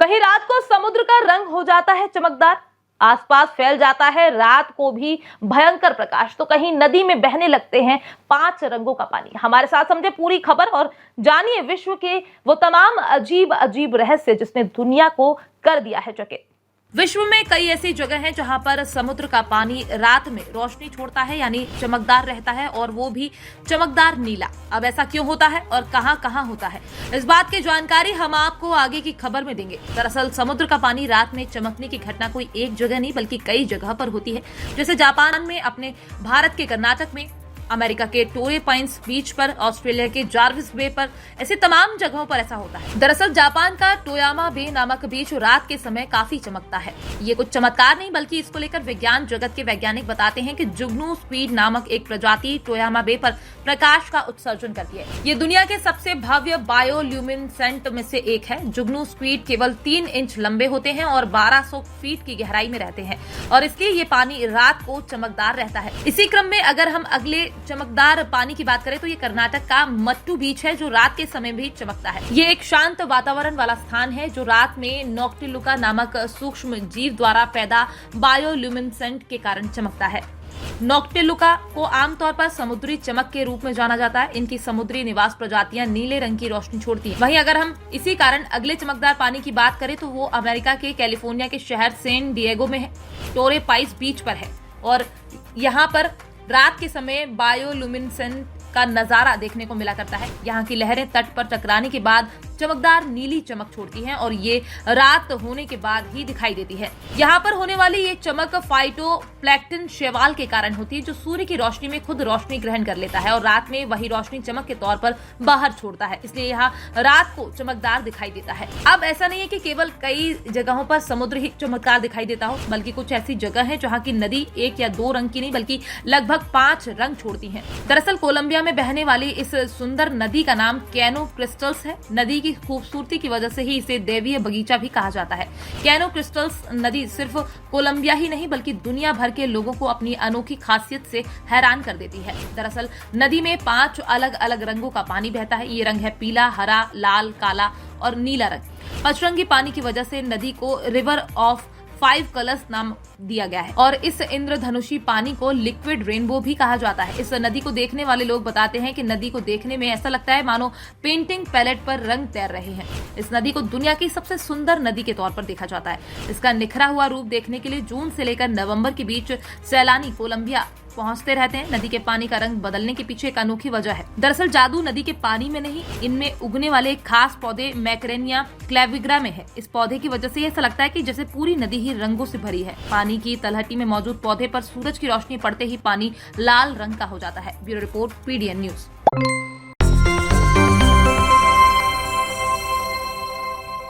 कहीं रात को समुद्र का रंग हो जाता है चमकदार, आसपास फैल जाता है रात को भी भयंकर प्रकाश, तो कहीं नदी में बहने लगते हैं 5 रंगों का पानी। हमारे साथ समझे पूरी खबर और जानिए विश्व के वो तमाम अजीब अजीब रहस्य जिसने दुनिया को कर दिया है चकित। विश्व में कई ऐसी जगह हैं जहां पर समुद्र का पानी रात में रोशनी छोड़ता है, यानी चमकदार रहता है, और वो भी चमकदार नीला। अब ऐसा क्यों होता है और कहां होता है, इस बात की जानकारी हम आपको आगे की खबर में देंगे। दरअसल समुद्र का पानी रात में चमकने की घटना कोई एक जगह नहीं बल्कि कई जगह पर होती है, जैसे जापान में, अपने भारत के कर्नाटक में, अमेरिका के टोरे पाइन्स बीच पर, ऑस्ट्रेलिया के जार्विस बे पर, ऐसे तमाम जगहों पर ऐसा होता है। दरअसल जापान का टोयामा बे नामक बीच रात के समय काफी चमकता है। ये कुछ चमत्कार नहीं बल्कि इसको लेकर विज्ञान जगत के वैज्ञानिक बताते हैं कि जुगनू स्क्विड नामक एक प्रजाति टोयामा बे पर प्रकाश का उत्सर्जन करती है। ये दुनिया के सबसे भव्य बायोल्यूमिनेसेंट में से एक है। जुगनू स्क्विड केवल 3 इंच लंबे होते हैं और 1200 फीट की गहराई में रहते हैं, और इसलिए ये पानी रात को चमकदार रहता है। इसी क्रम में अगर हम अगले चमकदार पानी की बात करें तो ये कर्नाटक का मट्टू बीच है, जो रात के समय भी चमकता है। ये एक शांत वातावरण वाला स्थान है जो रात में नॉक्टिलुका नामक सूक्ष्म जीव द्वारा पैदा बायोल्यूमिनेसेंट के कारण चमकता है। नॉक्टिलुका को आमतौर पर समुद्री चमक के रूप में जाना जाता है। इनकी समुद्री निवास प्रजातियां नीले रंग की रोशनी छोड़ती हैं। वहीं अगर हम इसी कारण अगले चमकदार पानी की बात करें तो वो अमेरिका के कैलिफोर्निया के शहर सैन डिएगो में है, टोरे पाइस बीच पर है, और यहाँ पर रात के समय बायोल्यूमिनेसेंट का नजारा देखने को मिला करता है। यहाँ की लहरें तट पर टकराने के बाद चमकदार नीली चमक छोड़ती हैं और ये रात होने के बाद ही दिखाई देती है। यहाँ पर होने वाली ये चमक फाइटोप्लैंक्टन शैवाल के कारण होती है, जो सूर्य की रोशनी में खुद रोशनी ग्रहण कर लेता है और रात में वही रोशनी चमक के तौर पर बाहर छोड़ता है, इसलिए यहाँ रात को चमकदार दिखाई देता है। अब ऐसा नहीं है कि केवल कई जगहों पर समुद्र ही चमकदार दिखाई देता हो, बल्कि कुछ ऐसी जगह है जहाँ की नदी 1 या 2 रंग की नहीं बल्कि लगभग 5 रंग छोड़ती है। दरअसल कोलंबिया में बहने वाली इस सुंदर नदी का नाम कैनो क्रिस्टल्स है। नदी की खूबसूरती की वजह से ही इसे दैवीय बगीचा भी कहा जाता है। कैनो क्रिस्टल्स नदी सिर्फ कोलंबिया ही नहीं बल्कि दुनिया भर के लोगों को अपनी अनोखी खासियत से हैरान कर देती है। दरअसल नदी में 5 अलग अलग रंगों का पानी बहता है। ये रंग है पीला, हरा, लाल, काला और नीला रंग। पचरंगी पानी की वजह से नदी को रिवर ऑफ 5 कलर्स नाम दिया गया है, और इस इंद्रधनुषी पानी को लिक्विड रेनबो भी कहा जाता है। इस नदी को देखने वाले लोग बताते हैं कि नदी को देखने में ऐसा लगता है मानो पेंटिंग पैलेट पर रंग तैर रहे हैं। इस नदी को दुनिया की सबसे सुंदर नदी के तौर पर देखा जाता है। इसका निखरा हुआ रूप देखने के लिए जून से लेकर नवंबर के बीच सैलानी कोलंबिया पहुंचते रहते हैं। नदी के पानी का रंग बदलने के पीछे एक अनोखी वजह है। दरअसल जादू नदी के पानी में नहीं, इनमें उगने वाले एक खास पौधे मैकरेनिया क्लेविग्रा में है। इस पौधे की वजह से ऐसा लगता है कि जैसे पूरी नदी ही रंगों से भरी है। पानी की तलहटी में मौजूद पौधे पर सूरज की रोशनी पड़ते ही पानी लाल रंग का हो जाता है। Bureau report, PDN news.